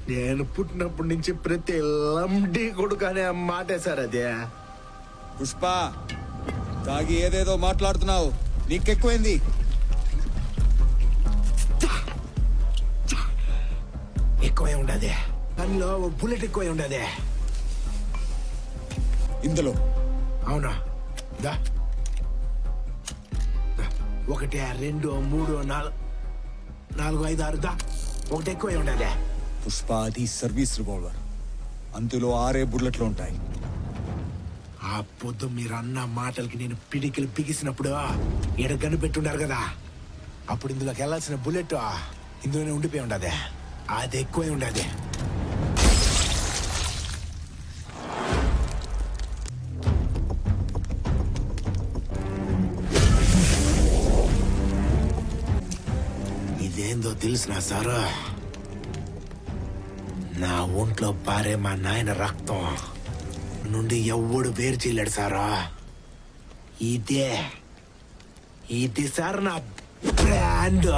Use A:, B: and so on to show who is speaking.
A: నేను పుట్టినప్పటి నుంచి ప్రతి లండి కొడుకు అనే మాటే సార్ అదే.
B: పుష్ప తాగి ఏదేదో మాట్లాడుతున్నావు, నీకెక్కువైంది.
A: ఎక్కువై ఉండదే, దానిలో బుల్లెట్ ఎక్కువై ఉండదే.
B: ఇందులో
A: అవునా? దా 1 2 3 4 4 5 6 దా ఒకటి ఎక్కువై ఉండదే.
B: పుష్ప అది సర్వీస్ రివాల్వర్, అందులో 6 బుల్లెట్లు ఉంటాయి.
A: ఆ పొద్దు మీరు అన్న మాటలకి నేను పిడికిలు బిగిసినప్పుడు ఈడ కనిపెట్టున్నారు కదా, అప్పుడు ఇందులోకి వెళ్ళాల్సిన బుల్లెట్ ఇందులోనే ఉండిపోయి ఉండదే. అది ఎక్కువై ఉండదే. ఇదేందో తెలిసినా సారు, నా ఒంట్లో పారే మా నాయన రక్తం నుండి ఎవడు వేరు చేయలేడు సారా. ఇది సార్ నా బ్రాండ్.